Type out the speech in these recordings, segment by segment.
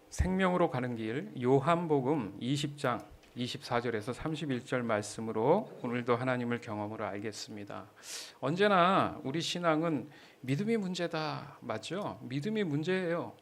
생명으로 가는 길 요한복음 20장 24절에서 31절 말씀으로 오늘도 하나님을 경험으로 알겠습니다. 언제나 우리 신앙은 믿음이 문제다. 맞죠? 믿음이 문제예요.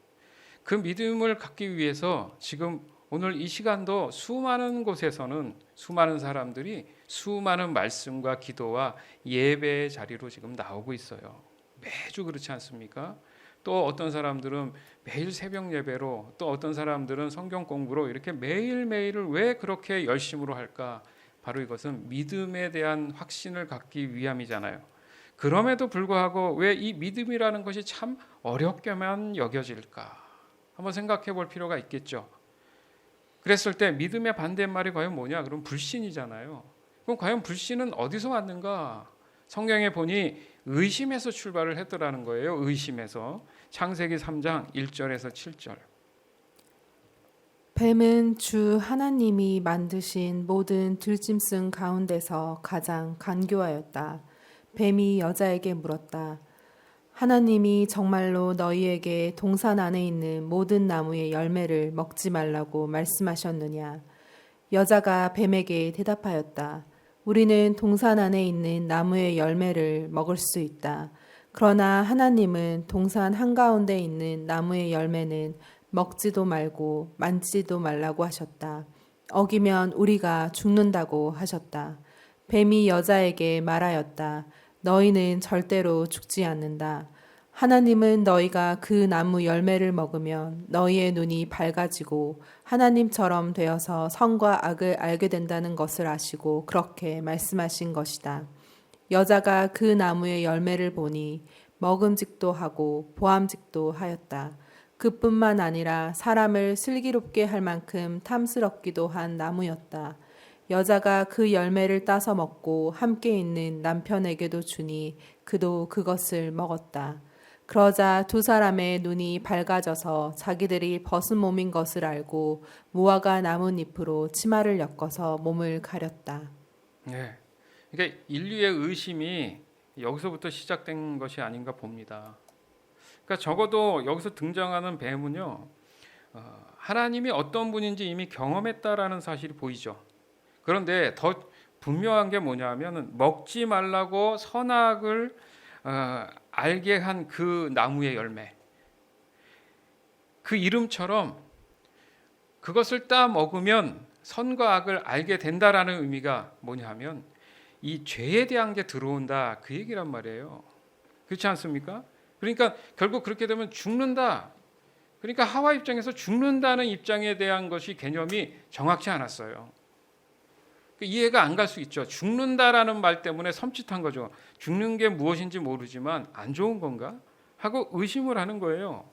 그 믿음을 갖기 위해서 지금 오늘 이 시간도 수많은 곳에서는 수많은 사람들이 수많은 말씀과 기도와 예배의 자리로 지금 나오고 있어요. 매주 그렇지 않습니까? 또 어떤 사람들은 매일 새벽 예배로, 또 어떤 사람들은 성경 공부로 이렇게 매일매일을 왜 그렇게 열심으로 할까? 바로 이것은 믿음에 대한 확신을 갖기 위함이잖아요. 그럼에도 불구하고 왜 이 믿음이라는 것이 참 어렵게만 여겨질까? 한번 생각해 볼 필요가 있겠죠. 그랬을 때 믿음의 반대말이 과연 뭐냐? 그럼 불신이잖아요. 그럼 과연 불신은 어디서 왔는가? 성경에 보니 의심에서 출발을 했더라는 거예요. 의심에서. 창세기 3장 1절에서 7절. 뱀은 주 하나님이 만드신 모든 들짐승 가운데서 가장 간교하였다. 뱀이 여자에게 물었다. 하나님이 정말로 너희에게 동산 안에 있는 모든 나무의 열매를 먹지 말라고 말씀하셨느냐? 여자가 뱀에게 대답하였다. 우리는 동산 안에 있는 나무의 열매를 먹을 수 있다. 그러나 하나님은 동산 한가운데 있는 나무의 열매는 먹지도 말고 만지지도 말라고 하셨다. 어기면 우리가 죽는다고 하셨다. 뱀이 여자에게 말하였다. 너희는 절대로 죽지 않는다. 하나님은 너희가 그 나무 열매를 먹으면 너희의 눈이 밝아지고 하나님처럼 되어서 선과 악을 알게 된다는 것을 아시고 그렇게 말씀하신 것이다. 여자가 그 나무의 열매를 보니 먹음직도 하고 보암직도 하였다. 그뿐만 아니라 사람을 슬기롭게 할 만큼 탐스럽기도 한 나무였다. 여자가 그 열매를 따서 먹고 함께 있는 남편에게도 주니 그도 그것을 먹었다. 그러자 두 사람의 눈이 밝아져서 자기들이 벗은 몸인 것을 알고 무화과 나뭇잎으로 치마를 엮어서 몸을 가렸다. 네. 그러니까 인류의 의심이 여기서부터 시작된 것이 아닌가 봅니다. 그러니까 적어도 여기서 등장하는 뱀은요, 하나님이 어떤 분인지 이미 경험했다라는 사실이 보이죠. 그런데 더 분명한 게 뭐냐면 먹지 말라고 선악을 알게 한 그 나무의 열매, 그 이름처럼 그것을 따 먹으면 선과 악을 알게 된다라는 의미가 뭐냐면 이 죄에 대한 게 들어온다, 그 얘기란 말이에요. 그렇지 않습니까? 그러니까 결국 그렇게 되면 죽는다. 그러니까 하와 입장에서 죽는다는 입장에 대한 것이 개념이 정확치 않았어요. 이해가 안 갈 수 있죠. 죽는다라는 말 때문에 섬찟한 거죠. 죽는 게 무엇인지 모르지만 안 좋은 건가? 하고 의심을 하는 거예요.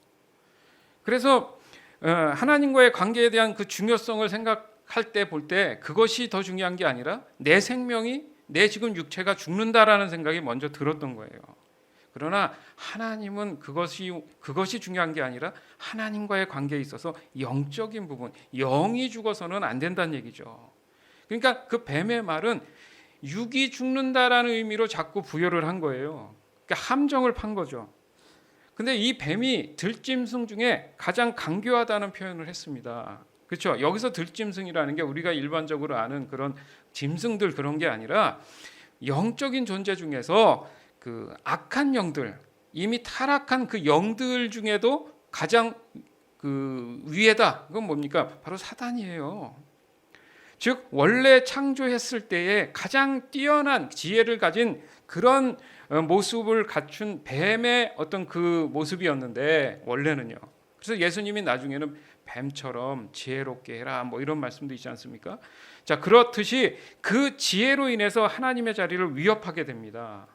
그래서 하나님과의 관계에 대한 그 중요성을 생각할 때 볼 때 그것이 더 중요한 게 아니라 내 생명이, 내 지금 육체가 죽는다라는 생각이 먼저 들었던 거예요. 그러나 하나님은 그것이 중요한 게 아니라 하나님과의 관계에 있어서 영적인 부분, 영이 죽어서는 안 된다는 얘기죠. 그러니까 그 뱀의 말은 육이 죽는다라는 의미로 자꾸 부여를 한 거예요. 그러니까 함정을 판 거죠. 근데 이 뱀이 들짐승 중에 가장 간교하다는 표현을 했습니다. 그렇죠? 여기서 들짐승이라는 게 우리가 일반적으로 아는 그런 짐승들 그런 게 아니라 영적인 존재 중에서 그 악한 영들, 이미 타락한 그 영들 중에도 가장 그 위에다. 그건 뭡니까? 바로 사단이에요. 즉 원래 창조했을 때에 가장 뛰어난 지혜를 가진 그런 모습을 갖춘 뱀의 어떤 그 모습이었는데 원래는요. 그래서 예수님이 나중에는 뱀처럼 지혜롭게 해라 뭐 이런 말씀도 있지 않습니까? 자, 그렇듯이 그 지혜로 인해서 하나님의 자리를 위협하게 됩니다.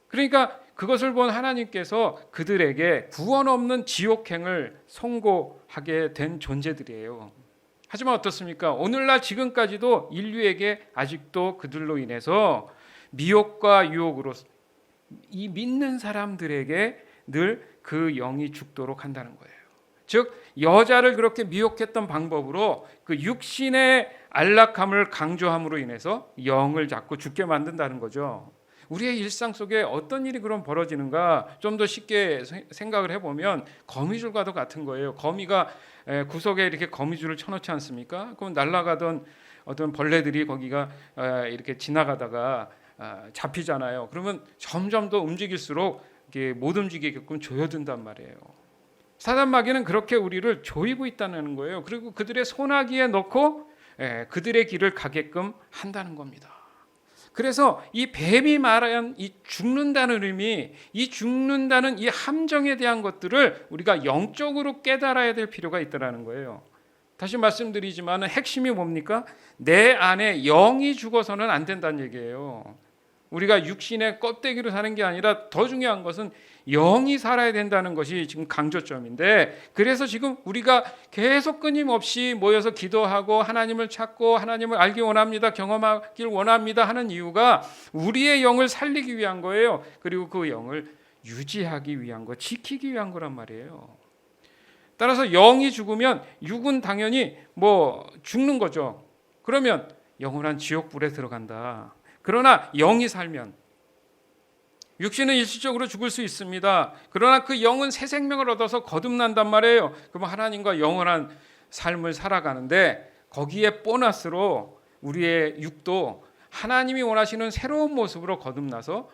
그러니까 그것을 본 하나님께서 그들에게 구원 없는 지옥행을 선고하게 된 존재들이에요. 하지만 어떻습니까? 오늘날 지금까지도 인류에게 아직도 그들로 인해서 미혹과 유혹으로 이 믿는 사람들에게 늘 그 영이 죽도록 한다는 거예요. 즉 여자를 그렇게 미혹했던 방법으로 그 육신의 안락함을 강조함으로 인해서 영을 자꾸 죽게 만든다는 거죠. 우리의 일상 속에 어떤 일이 그럼 벌어지는가 좀 더 쉽게 생각을 해보면 거미줄과도 같은 거예요. 거미가 구석에 이렇게 거미줄을 쳐놓지 않습니까? 그럼 날아가던 어떤 벌레들이 거기가 이렇게 지나가다가 잡히잖아요. 그러면 점점 더 움직일수록 이게 못 움직이게끔 조여든단 말이에요. 사단 마귀는 그렇게 우리를 조이고 있다는 거예요. 그리고 그들의 소나기에 넣고 그들의 길을 가게끔 한다는 겁니다. 그래서 이 뱀이 말한 이 죽는다는 의미, 이 죽는다는 이 함정에 대한 것들을 우리가 영적으로 깨달아야 될 필요가 있다는 거예요. 다시 말씀드리지만 핵심이 뭡니까? 내 안에 영이 죽어서는 안 된다는 얘기예요. 우리가 육신의 껍데기로 사는 게 아니라 더 중요한 것은 영이 살아야 된다는 것이 지금 강조점인데, 그래서 지금 우리가 계속 끊임없이 모여서 기도하고 하나님을 찾고 하나님을 알기 원합니다, 경험하길 원합니다 하는 이유가 우리의 영을 살리기 위한 거예요. 그리고 그 영을 유지하기 위한 거, 지키기 위한 거란 말이에요. 따라서 영이 죽으면 육은 당연히 죽는 거죠. 그러면 영원한 지옥불에 들어간다. 그러나 영이 살면, 육신은 일시적으로 죽을 수 있습니다. 그러나 그 영은 새 생명을 얻어서 거듭난단 말이에요. 그럼 하나님과 영원한 삶을 살아가는데, 거기에 보너스로 우리의 육도 하나님이 원하시는 새로운 모습으로 거듭나서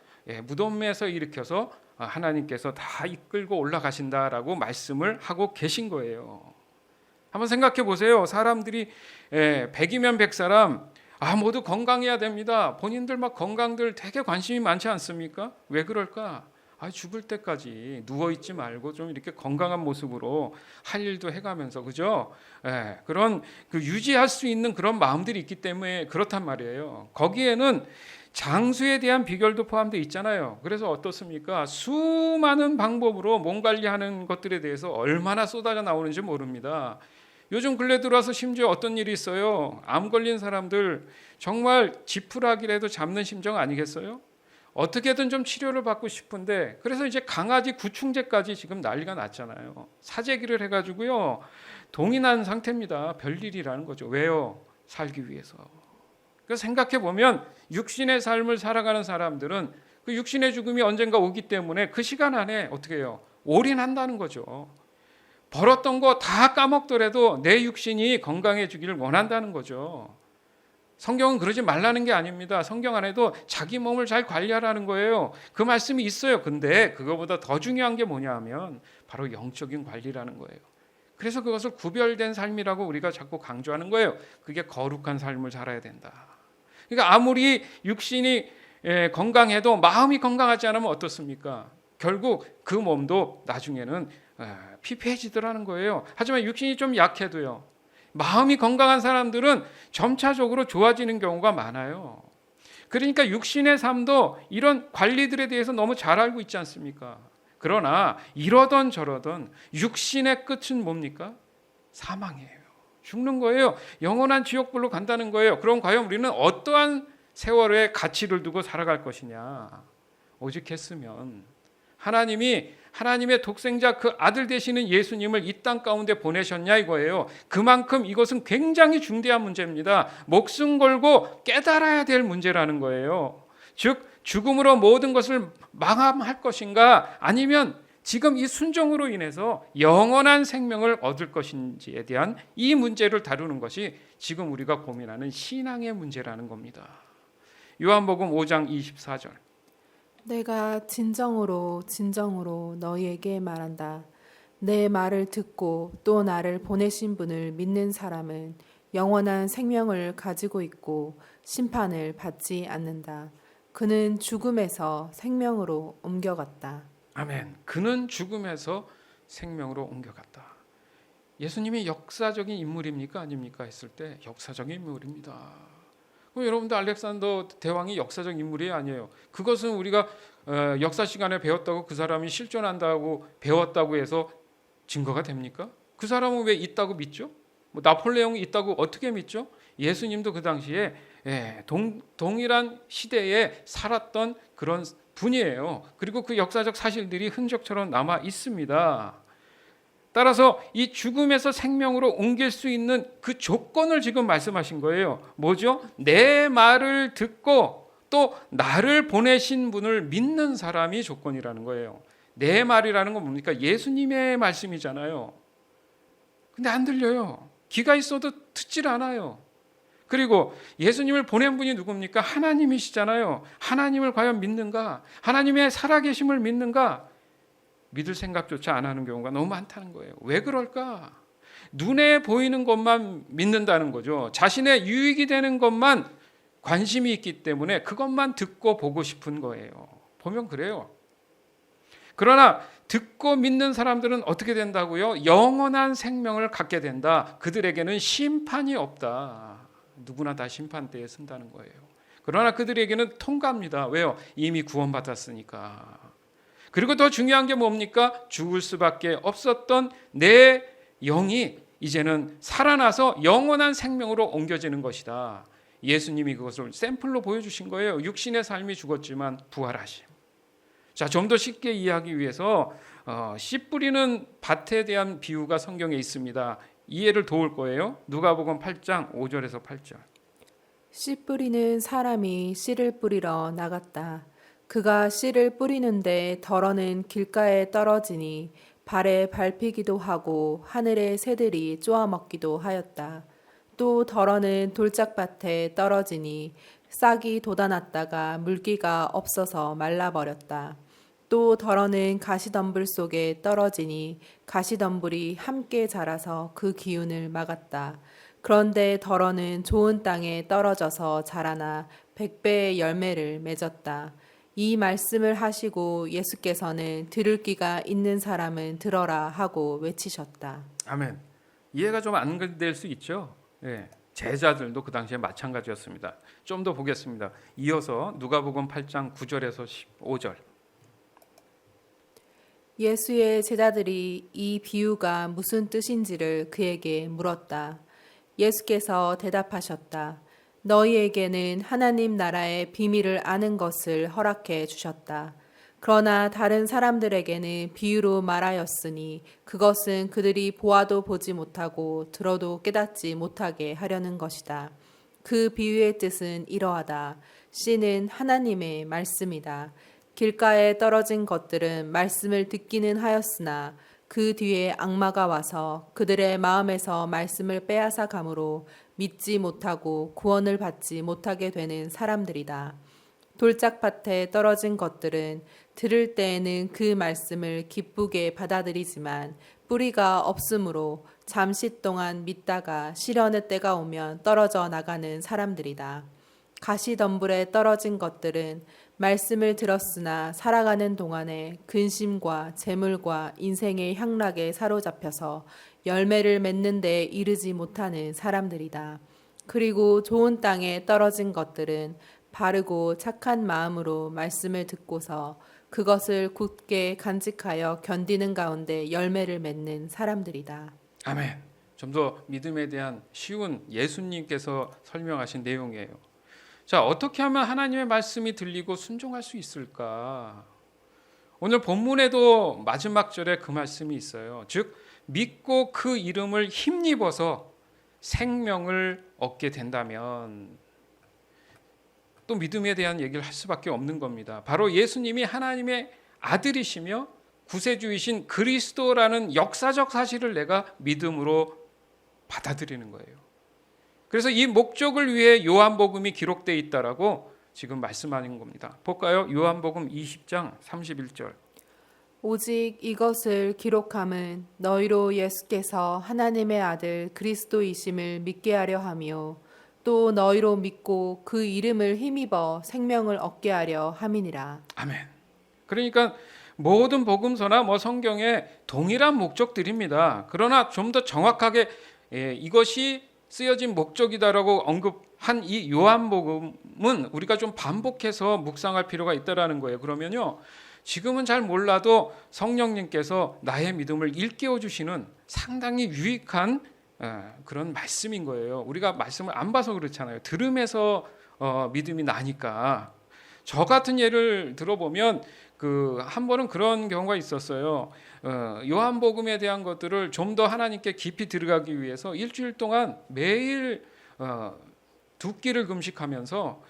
무덤에서 일으켜서 하나님께서 다 이끌고 올라가신다라고 말씀을 하고 계신 거예요. 한번 생각해 보세요. 사람들이 100이면 100사람 모두 건강해야 됩니다. 본인들 막 건강들 되게 관심이 많지 않습니까? 왜 그럴까? 죽을 때까지 누워있지 말고 좀 이렇게 건강한 모습으로 할 일도 해가면서, 그죠? 그런 유지할 수 있는 그런 마음들이 있기 때문에 그렇단 말이에요. 거기에는 장수에 대한 비결도 포함되어 있잖아요. 그래서 어떻습니까? 수많은 방법으로 몸 관리하는 것들에 대해서 얼마나 쏟아져 나오는지 모릅니다. 요즘 근래 들어와서 심지어 어떤 일이 있어요. 암 걸린 사람들 정말 지푸라기라도 잡는 심정 아니겠어요? 어떻게든 좀 치료를 받고 싶은데, 그래서 이제 강아지 구충제까지 지금 난리가 났잖아요. 사재기를 해가지고요, 동의난 상태입니다. 별일이라는 거죠. 왜요? 살기 위해서. 그래서 생각해 보면 육신의 삶을 살아가는 사람들은 그 육신의 죽음이 언젠가 오기 때문에 그 시간 안에 어떻게 해요? 올인한다는 거죠. 벌었던 거 다 까먹더라도 내 육신이 건강해지기를 원한다는 거죠. 성경은 그러지 말라는 게 아닙니다. 성경 안에도 자기 몸을 잘 관리하라는 거예요. 그 말씀이 있어요. 근데 그거보다 더 중요한 게 뭐냐 하면 바로 영적인 관리라는 거예요. 그래서 그것을 구별된 삶이라고 우리가 자꾸 강조하는 거예요. 그게 거룩한 삶을 살아야 된다. 그러니까 아무리 육신이 건강해도 마음이 건강하지 않으면 어떻습니까? 결국 그 몸도 나중에는 피폐해지더라는 거예요. 하지만 육신이 좀 약해도요, 마음이 건강한 사람들은 점차적으로 좋아지는 경우가 많아요. 그러니까 육신의 삶도 이런 관리들에 대해서 너무 잘 알고 있지 않습니까? 그러나 이러던 저러던 육신의 끝은 뭡니까? 사망이에요. 죽는 거예요. 영원한 지옥불로 간다는 거예요. 그럼 과연 우리는 어떠한 세월의 가치를 두고 살아갈 것이냐? 오직 했으면 하나님의 독생자 그 아들 되시는 예수님을 이 땅 가운데 보내셨냐 이거예요. 그만큼 이것은 굉장히 중대한 문제입니다. 목숨 걸고 깨달아야 될 문제라는 거예요. 즉 죽음으로 모든 것을 마감할 것인가, 아니면 지금 이 순종으로 인해서 영원한 생명을 얻을 것인지에 대한 이 문제를 다루는 것이 지금 우리가 고민하는 신앙의 문제라는 겁니다. 요한복음 5장 24절. 내가 진정으로 너희에게 말한다. 내 말을 듣고 또 나를 보내신 분을 믿는 사람은 영원한 생명을 가지고 있고 심판을 받지 않는다. 그는 죽음에서 생명으로 옮겨갔다. 아멘. 그는 죽음에서 생명으로 옮겨갔다. 예수님이 역사적인 인물입니까 아닙니까 했을 때 역사적인 인물입니다. 그럼 여러분들 알렉산더 대왕이 역사적 인물이 아니에요. 그것은 우리가 역사 시간에 배웠다고 그 사람이 실존한다고 배웠다고 해서 증거가 됩니까? 그 사람은 왜 있다고 믿죠? 나폴레옹이 있다고 어떻게 믿죠? 예수님도 그 당시에 동일한 시대에 살았던 그런 분이에요. 그리고 그 역사적 사실들이 흔적처럼 남아 있습니다. 따라서 이 죽음에서 생명으로 옮길 수 있는 그 조건을 지금 말씀하신 거예요. 뭐죠? 내 말을 듣고 또 나를 보내신 분을 믿는 사람이 조건이라는 거예요. 내 말이라는 건 뭡니까? 예수님의 말씀이잖아요. 근데 안 들려요. 귀가 있어도 듣질 않아요. 그리고 예수님을 보낸 분이 누굽니까? 하나님이시잖아요. 하나님을 과연 믿는가? 하나님의 살아계심을 믿는가? 믿을 생각조차 안 하는 경우가 너무 많다는 거예요. 왜 그럴까? 눈에 보이는 것만 믿는다는 거죠. 자신의 유익이 되는 것만 관심이 있기 때문에 그것만 듣고 보고 싶은 거예요. 보면 그래요. 그러나 듣고 믿는 사람들은 어떻게 된다고요? 영원한 생명을 갖게 된다. 그들에게는 심판이 없다. 누구나 다 심판대에 쓴다는 거예요. 그러나 그들에게는 통과합니다. 왜요? 이미 구원받았으니까. 그리고 더 중요한 게 뭡니까? 죽을 수밖에 없었던 내 영이 이제는 살아나서 영원한 생명으로 씨지는 것이다. 예수님이 그것을 샘플로 보여주신 거예요. 육신의 삶이 죽었지만 부활하심. 자, 좀 더 쉽게 이해하기 위해서 씨 뿌리는 밭에 대한 비유가 성경에 있습니다. 이해를 도울 거예요. 누가복음 8장 5절에서 8절. 씨 뿌리는 사람이 씨를 뿌리러 나갔다. 그가 씨를 뿌리는데 덜어는 길가에 떨어지니 발에 밟히기도 하고 하늘의 새들이 쪼아먹기도 하였다. 또 덜어는 돌짝밭에 떨어지니 싹이 돋아났다가 물기가 없어서 말라버렸다. 또 덜어는 가시덤불 속에 떨어지니 가시덤불이 함께 자라서 그 기운을 막았다. 그런데 덜어는 좋은 땅에 떨어져서 자라나 100배의 열매를 맺었다. 이 말씀을 하시고 예수께서는 들을 귀가 있는 사람은 들어라 하고 외치셨다. 아멘. 이해가 좀 안 될 수 있죠. 네. 제자들도 그 당시에 마찬가지였습니다. 좀 더 보겠습니다. 이어서 누가복음 8장 9절에서 15절. 예수의 제자들이 이 비유가 무슨 뜻인지를 그에게 물었다. 예수께서 대답하셨다. 너희에게는 하나님 나라의 비밀을 아는 것을 허락해 주셨다. 그러나 다른 사람들에게는 비유로 말하였으니 그것은 그들이 보아도 보지 못하고 들어도 깨닫지 못하게 하려는 것이다. 그 비유의 뜻은 이러하다. 씨는 하나님의 말씀이다. 길가에 떨어진 것들은 말씀을 듣기는 하였으나 그 뒤에 악마가 와서 그들의 마음에서 말씀을 빼앗아 가므로 믿지 못하고 구원을 받지 못하게 되는 사람들이다. 돌짝밭에 떨어진 것들은 들을 때에는 그 말씀을 기쁘게 받아들이지만 뿌리가 없으므로 잠시 동안 믿다가 시련의 때가 오면 떨어져 나가는 사람들이다. 가시덤불에 떨어진 것들은 말씀을 들었으나 살아가는 동안에 근심과 재물과 인생의 향락에 사로잡혀서 열매를 맺는 데 이르지 못하는 사람들이다. 그리고 좋은 땅에 떨어진 것들은 바르고 착한 마음으로 말씀을 듣고서 그것을 굳게 간직하여 견디는 가운데 열매를 맺는 사람들이다. 아멘. 좀 더 믿음에 대한 쉬운 예수님께서 설명하신 내용이에요. 자, 어떻게 하면 하나님의 말씀이 들리고 순종할 수 있을까? 오늘 본문에도 마지막 절에 그 말씀이 있어요. 즉 믿고 그 이름을 힘입어서 생명을 얻게 된다면, 또 믿음에 대한 얘기를 할 수밖에 없는 겁니다. 바로 예수님이 하나님의 아들이시며 구세주이신 그리스도라는 역사적 사실을 내가 믿음으로 받아들이는 거예요. 그래서 이 목적을 위해 요한복음이 기록되어 있다라고 지금 말씀하는 겁니다. 볼까요? 요한복음 20장 31절. 오직 이것을 기록함은 너희로 예수께서 하나님의 아들 그리스도이심을 믿게 하려 함이요 또 너희로 믿고 그 이름을 힘입어 생명을 얻게 하려 함이니라. 아멘. 그러니까 모든 복음서나 성경에 동일한 목적들입니다. 그러나 좀 더 정확하게 이것이 쓰여진 목적이다라고 언급한 이 요한복음은 우리가 좀 반복해서 묵상할 필요가 있다라는 거예요. 그러면요, 지금은 잘 몰라도 성령님께서 나의 믿음을 일깨워 주시는 상당히 유익한 그런 말씀인 거예요. 우리가 말씀을 안 봐서 그렇잖아요. 들음에서 믿음이 나니까. 저 같은 예를 들어보면 한 번은 그런 경우가 있었어요. 요한복음에 대한 것들을 좀 더 하나님께 깊이 들어가기 위해서 일주일 동안 매일 두 끼를 금식하면서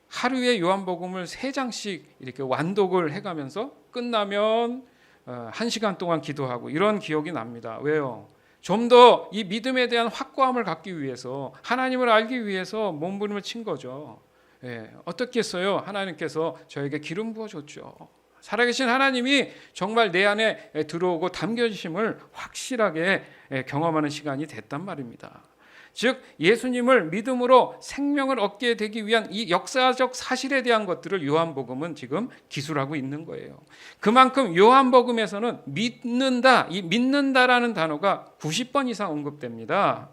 하루에 요한복음을 3장씩 이렇게 완독을 해가면서 끝나면 1시간 동안 기도하고 이런 기억이 납니다. 왜요? 좀 더 이 믿음에 대한 확고함을 갖기 위해서, 하나님을 알기 위해서 몸부림을 친 거죠. 예, 어떻게 했어요? 하나님께서 저에게 기름 부어줬죠. 살아계신 하나님이 정말 내 안에 들어오고 담겨주심을 확실하게 경험하는 시간이 됐단 말입니다. 즉 예수님을 믿음으로 생명을 얻게 되기 위한 이 역사적 사실에 대한 것들을 요한복음은 지금 기술하고 있는 거예요. 그만큼 요한복음에서는 믿는다, 이 믿는다라는 단어가 90번 이상 언급됩니다.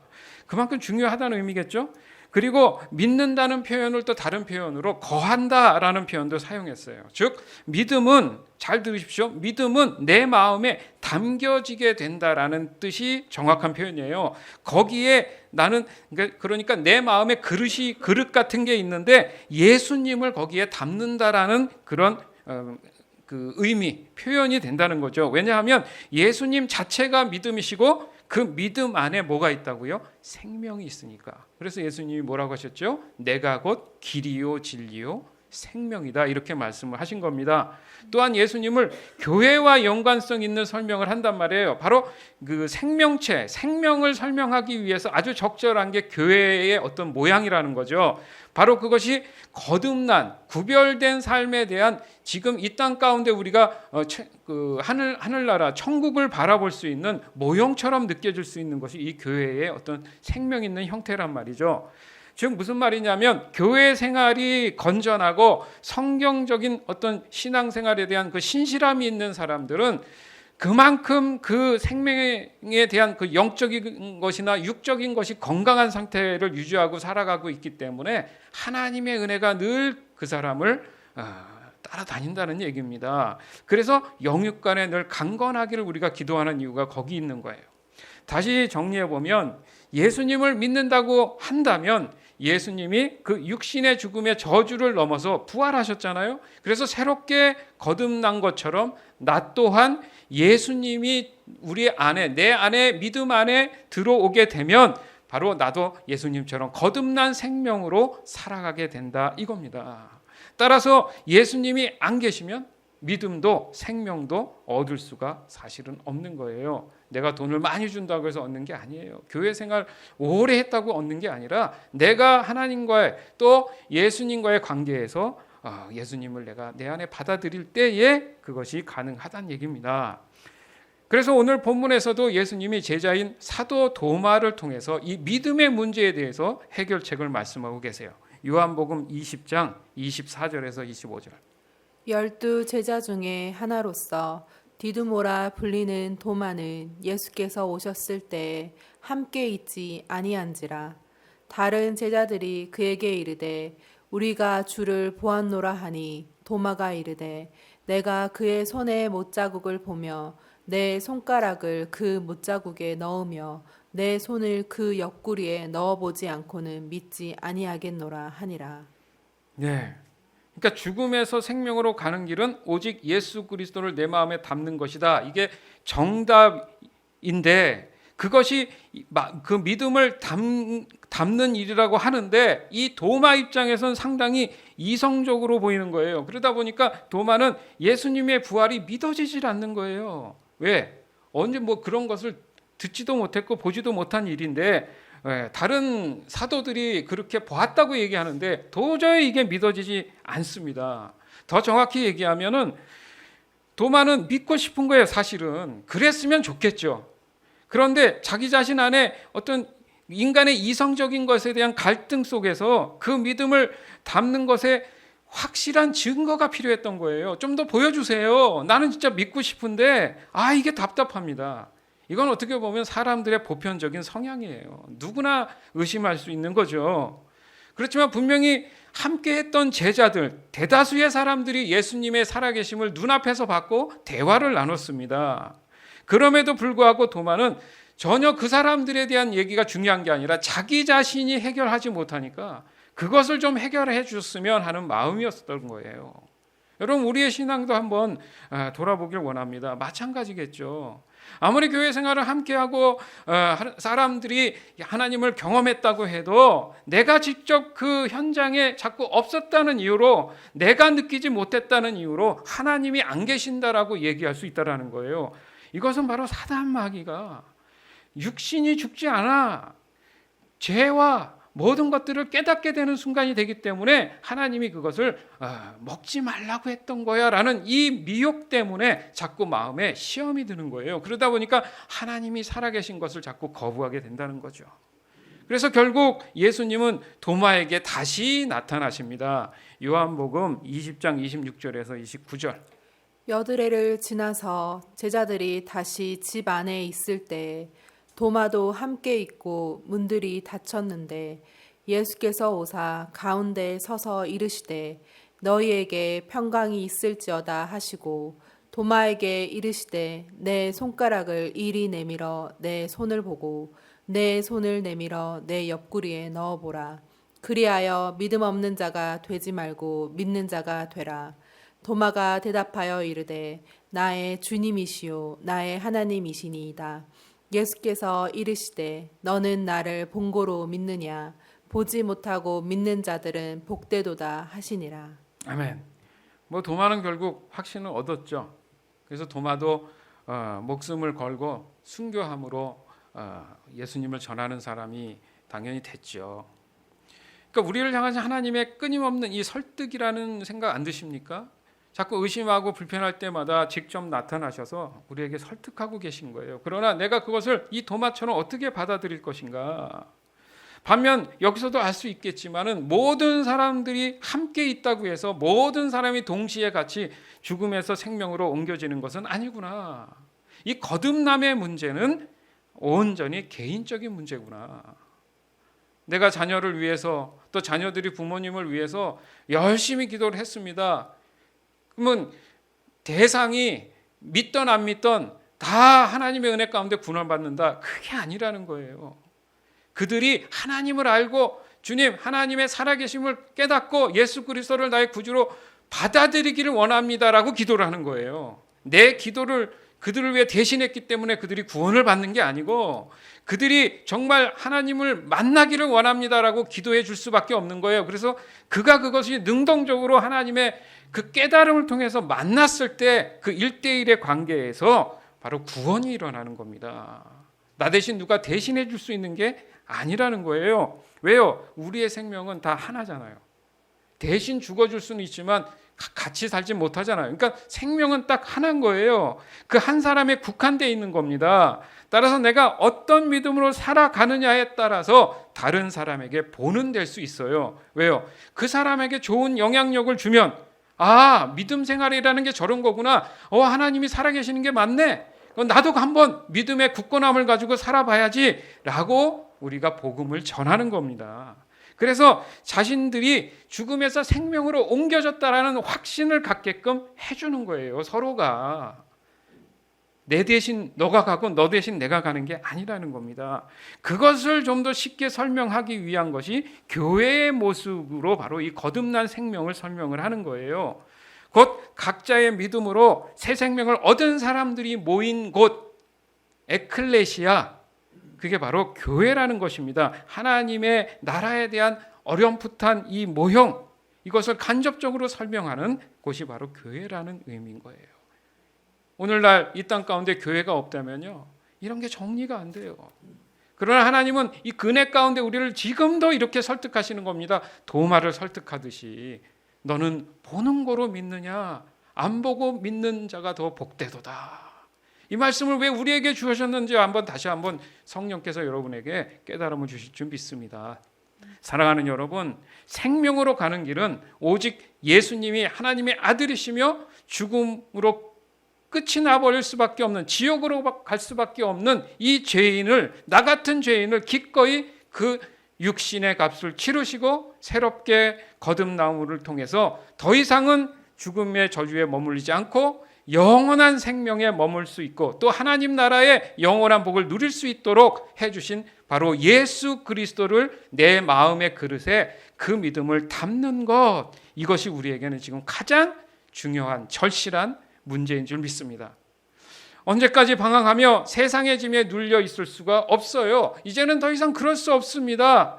그만큼 중요하다는 의미겠죠. 그리고 믿는다는 표현을 또 다른 표현으로 거한다라는 표현도 사용했어요. 즉 믿음은, 잘 들으십시오, 믿음은 내 마음에 담겨지게 된다라는 뜻이 정확한 표현이에요. 거기에 나는, 그러니까 내 마음에 그릇 같은 게 있는데 예수님을 거기에 담는다라는 그런 그 의미, 표현이 된다는 거죠. 왜냐하면 예수님 자체가 믿음이시고 그 믿음 안에 뭐가 있다고요? 생명이 있으니까. 그래서 예수님이 뭐라고 하셨죠? 내가 곧 길이요 진리요 생명이다, 이렇게 말씀을 하신 겁니다. 또한 예수님을 교회와 연관성 있는 설명을 한단 말이에요. 바로 그 생명체, 생명을 설명하기 위해서 아주 적절한 게 교회의 어떤 모양이라는 거죠. 바로 그것이 거듭난 구별된 삶에 대한, 지금 이 땅 가운데 우리가 그 하늘나라 천국을 바라볼 수 있는 모형처럼 느껴질 수 있는 것이 이 교회의 어떤 생명 있는 형태란 말이죠. 즉 무슨 말이냐면 교회 생활이 건전하고 성경적인 어떤 신앙생활에 대한 그 신실함이 있는 사람들은 그만큼 그 생명에 대한 그 영적인 것이나 육적인 것이 건강한 상태를 유지하고 살아가고 있기 때문에 하나님의 은혜가 늘 그 사람을 따라다닌다는 얘기입니다. 그래서 영육간에 늘 강건하기를 우리가 기도하는 이유가 거기 있는 거예요. 다시 정리해 보면 예수님을 믿는다고 한다면 예수님이 그 육신의 죽음의 저주를 넘어서 부활하셨잖아요. 그래서 새롭게 거듭난 것처럼 나 또한 예수님이 우리 안에, 내 안에, 믿음 안에 들어오게 되면 바로 나도 예수님처럼 거듭난 생명으로 살아가게 된다, 이겁니다. 따라서 예수님이 안 계시면 믿음도 생명도 얻을 수가 사실은 없는 거예요. 내가 돈을 많이 준다고 해서 얻는 게 아니에요. 교회 생활 오래 했다고 얻는 게 아니라 내가 하나님과의, 또 예수님과의 관계에서 예수님을 내가 내 안에 받아들일 때에 그것이 가능하다는 얘기입니다. 그래서 오늘 본문에서도 예수님이 제자인 사도 도마를 통해서 이 믿음의 문제에 대해서 해결책을 말씀하고 계세요. 요한복음 20장 24절에서 25절. 12 제자 중에 하나로서 디두모라 불리는 도마는 예수께서 오셨을 때 함께 있지 아니한지라. 다른 제자들이 그에게 이르되 우리가 주를 보았노라 하니 도마가 이르되 내가 그의 손에 못자국을 보며 내 손가락을 그 못자국에 넣으며 내 손을 그 옆구리에 넣어보지 않고는 믿지 아니하겠노라 하니라. 네. 그러니까 죽음에서 생명으로 가는 길은 오직 예수 그리스도를 내 마음에 담는 것이다. 이게 정답인데 그것이 그 믿음을 담는 일이라고 하는데 이 도마 입장에서는 상당히 이성적으로 보이는 거예요. 그러다 보니까 도마는 예수님의 부활이 믿어지질 않는 거예요. 왜? 언제 뭐 그런 것을 듣지도 못했고 보지도 못한 일인데 다른 사도들이 그렇게 보았다고 얘기하는데 도저히 이게 믿어지지 않습니다. 더 정확히 얘기하면은 도마는 믿고 싶은 거예요. 사실은 그랬으면 좋겠죠. 그런데 자기 자신 안에 어떤 인간의 이성적인 것에 대한 갈등 속에서 그 믿음을 담는 것에 확실한 증거가 필요했던 거예요. 좀 더 보여주세요. 나는 진짜 믿고 싶은데 이게 답답합니다. 이건 어떻게 보면 사람들의 보편적인 성향이에요. 누구나 의심할 수 있는 거죠. 그렇지만 분명히 함께했던 제자들, 대다수의 사람들이 예수님의 살아계심을 눈앞에서 봤고 대화를 나눴습니다. 그럼에도 불구하고 도마는 전혀 그 사람들에 대한 얘기가 중요한 게 아니라 자기 자신이 해결하지 못하니까 그것을 좀 해결해 줬으면 하는 마음이었던 거예요. 여러분 우리의 신앙도 한번 돌아보길 원합니다. 마찬가지겠죠. 아무리 교회 생활을 함께하고 사람들이 하나님을 경험했다고 해도 내가 직접 그 현장에 자꾸 없었다는 이유로, 내가 느끼지 못했다는 이유로 하나님이 안 계신다라고 얘기할 수 있다는 거예요. 이것은 바로 사단 마귀가 육신이 죽지 않아 죄와 모든 것들을 깨닫게 되는 순간이 되기 때문에 하나님이 그것을 먹지 말라고 했던 거야 라는 이 미혹 때문에 자꾸 마음에 시험이 드는 거예요. 그러다 보니까 하나님이 살아계신 것을 자꾸 거부하게 된다는 거죠. 그래서 결국 예수님은 도마에게 다시 나타나십니다. 요한복음 20장 26절에서 29절. 여드레를 지나서 제자들이 다시 집 안에 있을 때 도마도 함께 있고 문들이 닫혔는데 예수께서 오사 가운데 서서 이르시되 너희에게 평강이 있을지어다 하시고 도마에게 이르시되 내 손가락을 이리 내밀어 내 손을 보고 내 손을 내밀어 내 옆구리에 넣어보라. 그리하여 믿음 없는 자가 되지 말고 믿는 자가 되라. 도마가 대답하여 이르되 나의 주님이시요 나의 하나님이시니이다. 예수께서 이르시되 너는 나를 본고로 믿느냐 보지 못하고 믿는 자들은 복되도다 하시니라. 아멘. 도마는 결국 확신을 얻었죠. 그래서 도마도 목숨을 걸고 순교함으로 예수님을 전하는 사람이 당연히 됐죠. 그러니까 우리를 향한 하나님의 끊임없는 이 설득이라는 생각 안 드십니까? 자꾸 의심하고 불편할 때마다 직접 나타나셔서 우리에게 설득하고 계신 거예요. 그러나 내가 그것을 이 도마처럼 어떻게 받아들일 것인가? 반면 여기서도 알 수 있겠지만은 모든 사람들이 함께 있다고 해서 모든 사람이 동시에 같이 죽음에서 생명으로 옮겨지는 것은 아니구나. 이 거듭남의 문제는 온전히 개인적인 문제구나. 내가 자녀를 위해서 또 자녀들이 부모님을 위해서 열심히 기도를 했습니다. 그러면 대상이 믿던 안 믿던 다 하나님의 은혜 가운데 구원받는다. 그게 아니라는 거예요. 그들이 하나님을 알고 주님 하나님의 살아계심을 깨닫고 예수 그리스도를 나의 구주로 받아들이기를 원합니다라고 기도를 하는 거예요. 내 기도를 그들을 위해 대신했기 때문에 그들이 구원을 받는 게 아니고 그들이 정말 하나님을 만나기를 원합니다라고 기도해 줄 수밖에 없는 거예요. 그래서 그가 그것이 능동적으로 하나님의 그 깨달음을 통해서 만났을 때 그 1대1의 관계에서 바로 구원이 일어나는 겁니다. 나 대신 누가 대신해 줄 수 있는 게 아니라는 거예요. 왜요? 우리의 생명은 다 하나잖아요. 대신 죽어줄 수는 있지만 같이 살지 못하잖아요. 그러니까 생명은 딱 하나인 거예요. 그 한 사람에 국한되어 있는 겁니다. 따라서 내가 어떤 믿음으로 살아가느냐에 따라서 다른 사람에게 본은 될 수 있어요. 왜요? 그 사람에게 좋은 영향력을 주면 믿음 생활이라는 게 저런 거구나. 하나님이 살아계시는 게 맞네. 나도 한번 믿음의 굳건함을 가지고 살아봐야지 라고 우리가 복음을 전하는 겁니다. 그래서 자신들이 죽음에서 생명으로 옮겨졌다라는 확신을 갖게끔 해주는 거예요. 서로가. 내 대신 너가 가고 너 대신 내가 가는 게 아니라는 겁니다. 그것을 좀 더 쉽게 설명하기 위한 것이 교회의 모습으로 바로 이 거듭난 생명을 설명을 하는 거예요. 곧 각자의 믿음으로 새 생명을 얻은 사람들이 모인 곳 에클레시아, 그게 바로 교회라는 것입니다. 하나님의 나라에 대한 어렴풋한 이 모형, 이것을 간접적으로 설명하는 곳이 바로 교회라는 의미인 거예요. 오늘날 이 땅 가운데 교회가 없다면요, 이런 게 정리가 안 돼요. 그러나 하나님은 이 은혜 가운데 우리를 지금도 이렇게 설득하시는 겁니다. 도마를 설득하듯이 너는 보는 거로 믿느냐, 안 보고 믿는 자가 더 복되도다. 이 말씀을 왜 우리에게 주셨는지 다시 한번 성령께서 여러분에게 깨달음을 주실 줄 믿습니다. 사랑하는 여러분, 생명으로 가는 길은 오직 예수님이 하나님의 아들이시며 죽음으로 끝이 나버릴 수밖에 없는, 지옥으로 갈 수밖에 없는 이 죄인을, 나 같은 죄인을 기꺼이 그 육신의 값을 치르시고 새롭게 거듭남을 통해서 더 이상은 죽음의 저주에 머물리지 않고 영원한 생명에 머물 수 있고 또 하나님 나라의 영원한 복을 누릴 수 있도록 해주신 바로 예수 그리스도를 내 마음의 그릇에 그 믿음을 담는 것, 이것이 우리에게는 지금 가장 중요한 절실한 문제인 줄 믿습니다. 언제까지 방황하며 세상의 짐에 눌려 있을 수가 없어요. 이제는 더 이상 그럴 수 없습니다.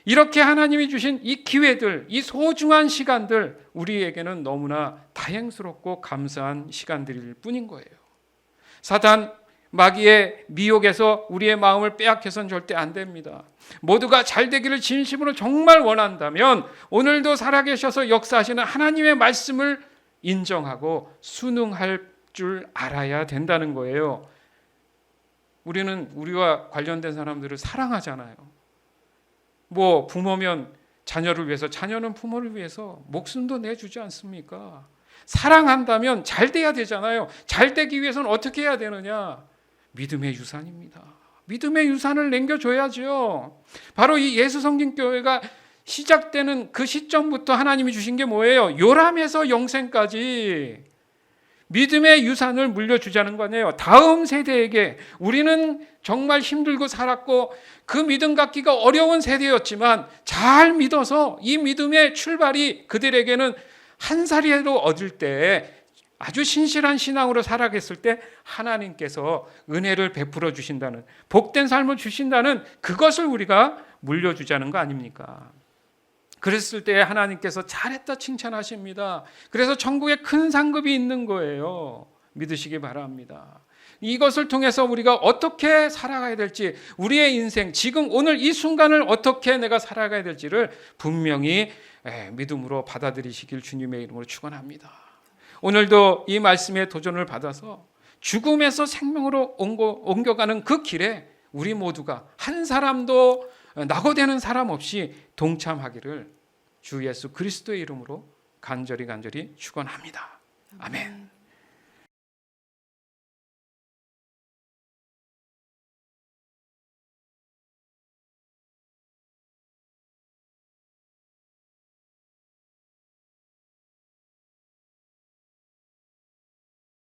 이렇게 하나님이 주신 이 기회들, 이 소중한 시간들, 우리에게는 너무나 다행스럽고 감사한 시간들일 뿐인 거예요. 사단, 마귀의 미혹에서 우리의 마음을 빼앗겨서는 절대 안 됩니다. 모두가 잘 되기를 진심으로 정말 원한다면 오늘도 살아계셔서 역사하시는 하나님의 말씀을 인정하고 순응할 줄 알아야 된다는 거예요. 우리는 우리와 관련된 사람들을 사랑하잖아요. 뭐 부모면 자녀를 위해서, 자녀는 부모를 위해서 목숨도 내주지 않습니까? 사랑한다면 잘 돼야 되잖아요. 잘 되기 위해서는 어떻게 해야 되느냐? 믿음의 유산입니다. 믿음의 유산을 남겨줘야죠. 바로 이 예수성김교회가 시작되는 그 시점부터 하나님이 주신 게 뭐예요? 요람에서 영생까지 믿음의 유산을 물려주자는 거네요. 다음 세대에게. 우리는 정말 힘들고 살았고 그 믿음 갖기가 어려운 세대였지만 잘 믿어서 이 믿음의 출발이 그들에게는 한 살이라도 얻을 때, 아주 신실한 신앙으로 살아갔을 때 하나님께서 은혜를 베풀어 주신다는, 복된 삶을 주신다는 그것을 우리가 물려주자는 거 아닙니까? 그랬을 때 하나님께서 잘했다 칭찬하십니다. 그래서 천국에 큰 상급이 있는 거예요. 믿으시기 바랍니다. 이것을 통해서 우리가 어떻게 살아가야 될지, 우리의 인생, 지금 오늘 이 순간을 어떻게 내가 살아가야 될지를 분명히 믿음으로 받아들이시길 주님의 이름으로 축원합니다. 오늘도 이 말씀의 도전을 받아서 죽음에서 생명으로 옮겨가는 그 길에 우리 모두가 한 사람도 낙오되는 사람 없이 동참하기를 주 예수 그리스도의 이름으로 간절히 축원합니다. 아멘.